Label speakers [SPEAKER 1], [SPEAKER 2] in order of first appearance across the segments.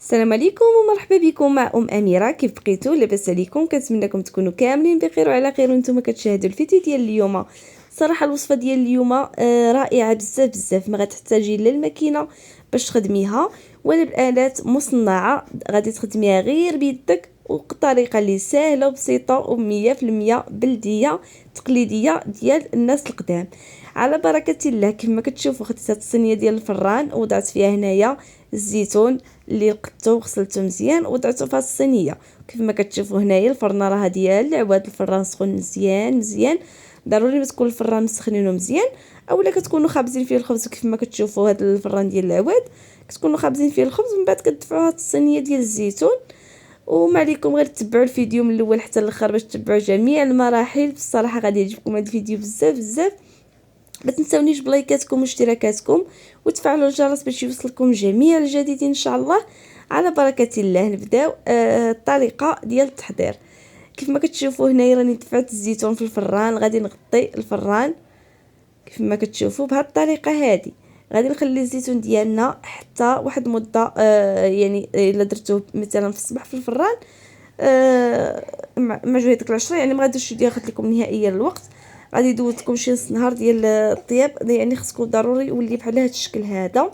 [SPEAKER 1] السلام عليكم ومرحبا بكم مع أميرة. كيف بقيتوا؟ لاباس عليكم؟ كنتمنىكم تكونوا كاملين بخير وعلى خير وانتم كتشاهدوا الفيديو ديال اليوم. صراحه الوصفه ديال اليوم رائعه بزاف بزاف. ما غتحتاجي لا الماكينه باش تخدميها ولا بالالات مصنعه، غادي تخدميها غير بيدك وبطريقه اللي سهله وبسيطه و100% بلديه تقليديه ديال الناس القدام. على بركه الله. كما كتشوفوا خديت هاد الصينيه ديال الفران وضعت فيها هنايا الزيتون اللي لقطته وغسلته مزيان وضعته في الصينيه. كيف ما كتشوفوا هنايا الفرنه راه ديال العواد، الفران سخون مزيان مزيان. ضروري ما تكون الفران مسخنينه مزيان اولا كتكونوا خابزين فيه الخبز. كيف ما كتشوفوا هذا الفران ديال العواد كتكونوا خابزين فيه الخبز، من بعد كتدفعوا هاد الصينيه ديال الزيتون. وما عليكم غير تتبعوا الفيديو من الاول حتى الاخر باش تتبعوا جميع المراحل. بصراحه غادي يعجبكم هذا الفيديو بزاف بزاف. ما تنساونيش بلايكاتكم واشتراكاتكم وتفعلوا الجرس باش يوصلكم جميع الجديد ان شاء الله. على بركه الله نبداو الطريقه ديال التحضير. كيف ما كتشوفوا هنايا راني دفعت الزيتون في الفران، غادي نغطي الفران كيف ما كتشوفوا بهذه الطريقه هذه. غادي نخلي الزيتون ديالنا حتى واحد مده يعني الا درتوه مثلا في الصباح في الفران مع جويه ديك العشره، يعني ما غاديش ياخذ لكم نهائيا الوقت. غادي يدوز لكم شي نص نهار ديال الطياب، يعني خصكم ضروري يولي بحال هذا الشكل هذا.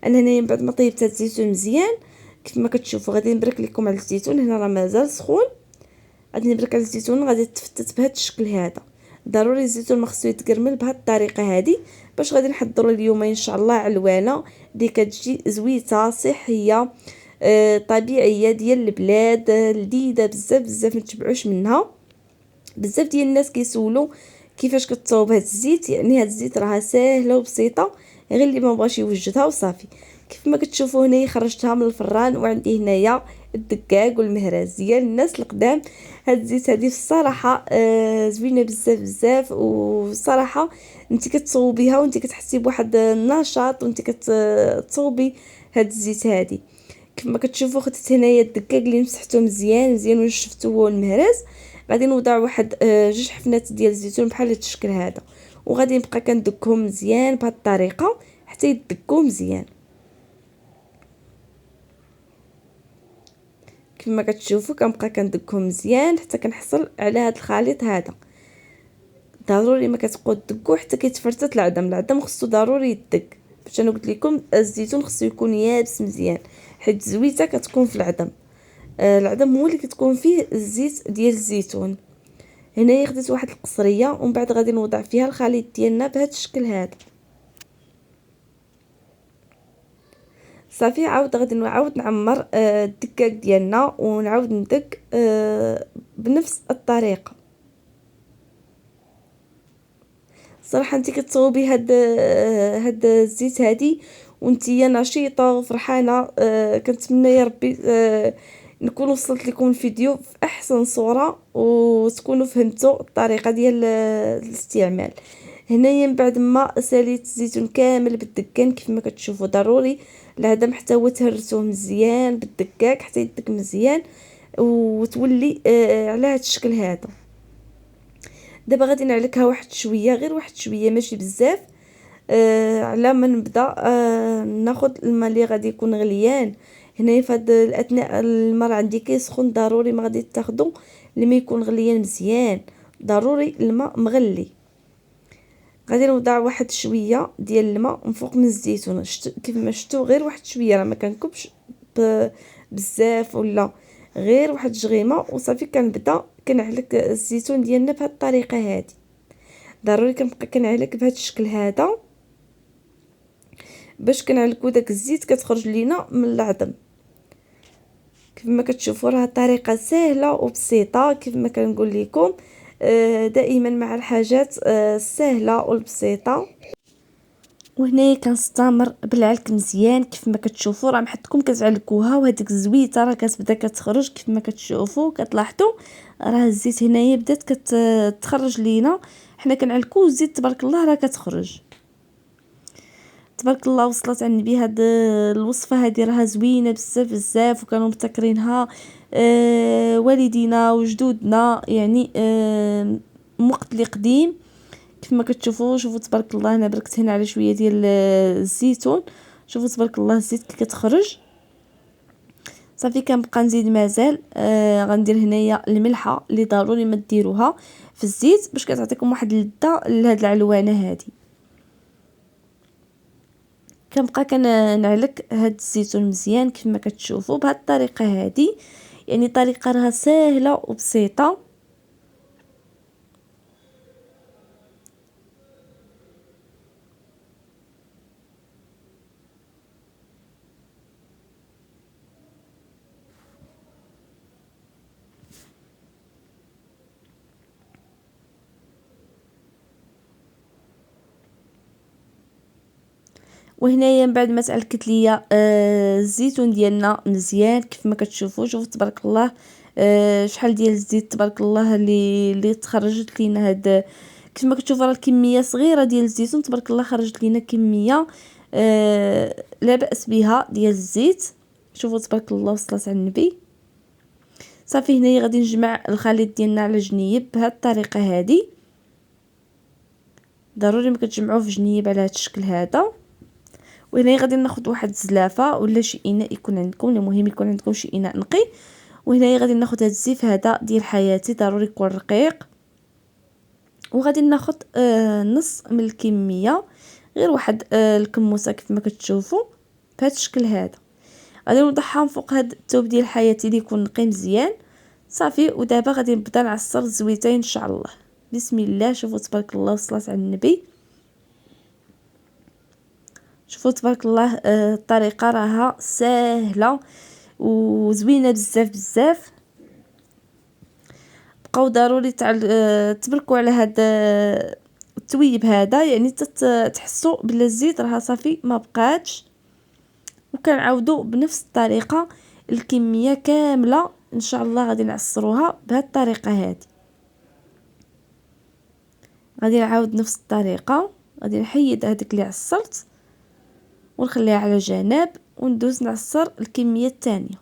[SPEAKER 1] انا هنايا من بعد ما طيبت الزيتون مزيان كيف ما كتشوفوا غادي نبرك لكم على الزيتون. هنا راه مازال سخون، غادي نبرك على الزيتون غادي تفتت بهذا الشكل هذا. ضروري الزيتون ما خصو يتكرمل بهذه الطريقه هذه باش غادي نحضروا اليوم ان شاء الله علوانه اللي كتجي زويته صحيه طبيعيه ديال البلاد لذيذه بزاف بزاف. ما تشبعوش منها. بزاف ديال الناس كيسولوا كيفاش كتصاوب هذا الزيت، يعني هذا الزيت راه ساهله وبسيطه، غير اللي ما بغاش يوجدها وصافي. كيف ما كتشوفوا هنايا خرجتها من الفران وعندي هنايا الدقاق والمهراز ديال الناس القدام. هاد الزيت هذه الصراحه زوينه بزاف بزاف، وصراحه انت كتصوبيها وانت كتحسي بواحد النشاط وانت كتصوبي هاد الزيت هذه. كيف ما كتشوفوا خديت هنايا الدقاق اللي مسحته مزيان مزيان ونشفته هو المهراز. غادي نوضع واحد جوج حفنات ديال الزيتون بحال هذا الشكل هذا، وغادي نبقى كندكهم مزيان بهذه الطريقه حتى يدكوا مزيان. كما كتشوفوا كنبقى كندكهم مزيان حتى كنحصل على هذا الخليط هذا. ضروري ما كتبقاو تدكوا حتى كيتفرتت العظم خصو ضروري يدك. باش انا قلت لكم الزيتون خصو يكون يابس مزيان، حيت الزويته كتكون في العظم. العظم هو اللي كتكون فيه الزيت ديال الزيتون. هنايا خديت واحد القصريه ومن بعد غادي نوضع فيها الخليط ديالنا بهذا الشكل هذا. صافي عاود غادي نعاود نعمر الدقاق ديالنا ونعاود ندك بنفس الطريقه. صراحه انت كتصوبي هاد الزيت هادي وانتي نشيطه وفرحانه. كنتمنى يا ربي نكون وصلت لكم الفيديو في احسن صوره وتكونوا فهمتوا الطريقه ديال الاستعمال. هنايا من بعد ما ساليت الزيتون كامل بالدكان كيف ما كتشوفوا ضروري العدم حتى هو تهرسوه مزيان بالدكاك حتى يدك مزيان وتولي على هذا الشكل هذا. دابا غادي نعلكها واحد شويه، غير واحد شويه ماشي بزاف، على ما نبدا ناخذ الماء اللي غادي يكون غليان. هنايا في هذا الاثناء الماء عندي كيسخن، ضروري ما غادي تاخذوا الماء يكون غليان مزيان، ضروري الماء مغلي. غادي نوضع واحد شويه ديال الماء من فوق من الزيتون. كيف ما شفتوا غير واحد شويه، راه ما كنكبش بزاف ولا غير واحد جغيمه وصافي. كنبدا كنعلك الزيتون ديالنا بهذه الطريقه هذه. ضروري كنبقى كنعلك بهذا الشكل هذا باش كنعلكو داك الزيت كتخرج لينا من العظم. كيف ما كتشوفوا راه طريقه سهله وبسيطه. كيف ما كنقول لكم دائما مع الحاجات السهله والبسيطه. وهنايا كنستمر بالعلك مزيان. كيف ما كتشوفوا راه محدكم كتعلكوها وهذيك الزويته راه كتبدا كتخرج. كيف ما كتشوفوا كتلاحظوا راه الزيت هنايا بدات كتخرج لينا. حنا كنعلكو الزيت تبارك الله راه كتخرج تبارك الله. وصلت عن النبي هاد الوصفه هذه راها زوينه بزاف بزاف وكانوا مبتكرينها والدينا وجدودنا، يعني وقت اللي قديم. كيف ما كتشوفوا شوفوا تبارك الله. انا بركت هنا على شويه ديال الزيتون. شوفوا تبارك الله الزيت كي كتخرج. صافي كنبقى نزيد مازال. غندير هنايا الملحه اللي ضروري ما ديروها في الزيت باش كتعطيكم واحد اللذه لهاد العلوانه هذه. كنبقى كنعلك هاد الزيتون مزيان كيف ما كتشوفوا بهاد الطريقه هذه، يعني طريقه راها سهله وبسيطه. وهنايا من بعد ما تعلكت ليا الزيتون ديالنا مزيان كيف ما كتشوفوا، شوفوا تبارك الله شحال ديال الزيت تبارك الله اللي تخرجت لينا. هاد كيف ما كتشوفوا راه الكميه صغيره ديال الزيتون تبارك الله خرجت لينا كميه لا باس بها ديال الزيت. شوفوا تبارك الله وصلت على النبي. صافي هنايا غادي نجمع الخليط ديالنا على جنيب بهذه الطريقه هذه. ضروري ما كتجمعوه في جنيب على هذا الشكل هذا. وهنا غادي ناخذ واحد الزلافه ولا شي اناء يكون عندكم، المهم يكون عندكم شي اناء نقي. وهنا غادي ناخذ هذا الزيف هذا ديال حياتي، ضروري يكون رقيق. وغادي ناخذ نص من الكميه، غير واحد الكموسه كيف ما كتشوفوا بهذا الشكل هذا. غادي نوضعها فوق هذا الثوب ديال حياتي اللي يكون نقي مزيان. صافي ودابا غادي نبدا نعصر الزويتين ان شاء الله. بسم الله. شوفوا تبارك الله وصلت على النبي. شوفوا تبارك الله الطريقه راها سهله وزوينه بزاف بزاف. بقاو ضروري تبركوا على هذا التويب هذا، يعني تحسوا بلا الزيت راه صافي ما بقاتش. وكنعاودوا بنفس الطريقه الكميه كامله ان شاء الله غادي نعصروها بهذه الطريقه هذه. غادي نعاود نفس الطريقه، غادي نحيد هذيك اللي عصرت ونخليها على جنب وندوز نعصر الكميه الثانيه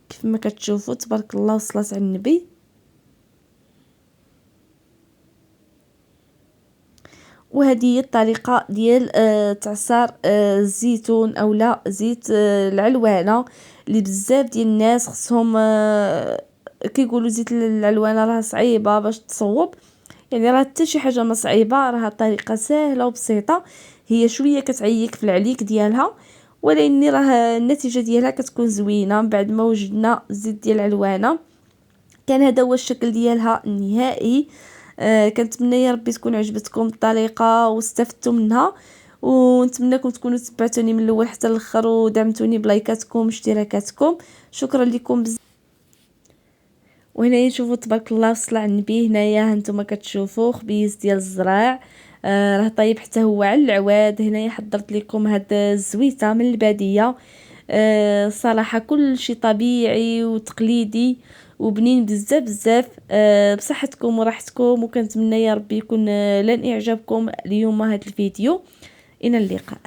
[SPEAKER 1] كيف ما كتشوفوا تبارك الله وصلت على النبي. وهذه هي الطريقه ديال تعصار الزيتون اولا زيت العلوانه اللي بزاف ديال الناس خصهم كيقولوا زيت العلوانه راه صعيبه باش تصوب. يعني راه حتى شي حاجه ما صعيبه، راه طريقه سهله وبسيطه. هي شويه كتعيك في العليك ديالها، ولكن راه النتيجه ديالها كتكون زوينه. من بعد ما وجدنا الزيت ديال العلوانه كان هذا هو الشكل ديالها النهائي. كنتمنى يا ربي تكون عجبتكم الطريقه واستفدتوا منها، ونتمنىكم تكونوا تبعتوني من الاول حتى الاخر ودعمتوني بلايكاتكم واشتراكاتكم. شكرا لكم بزاف. وهنا نشوفوا تبارك الله وصل على النبي. هنايا هانتوما كتشوفوا خبيز ديال الزراع راه طيب حتى هو على العواد. هنايا حضرت لكم هاد الزويته من الباديه. صراحه كل شيء طبيعي وتقليدي وبنين بزاف بزاف. بصحتكم وراحتكم، وكنتمنى يا ربي يكون لن اعجابكم اليوم هذا الفيديو. الى اللقاء.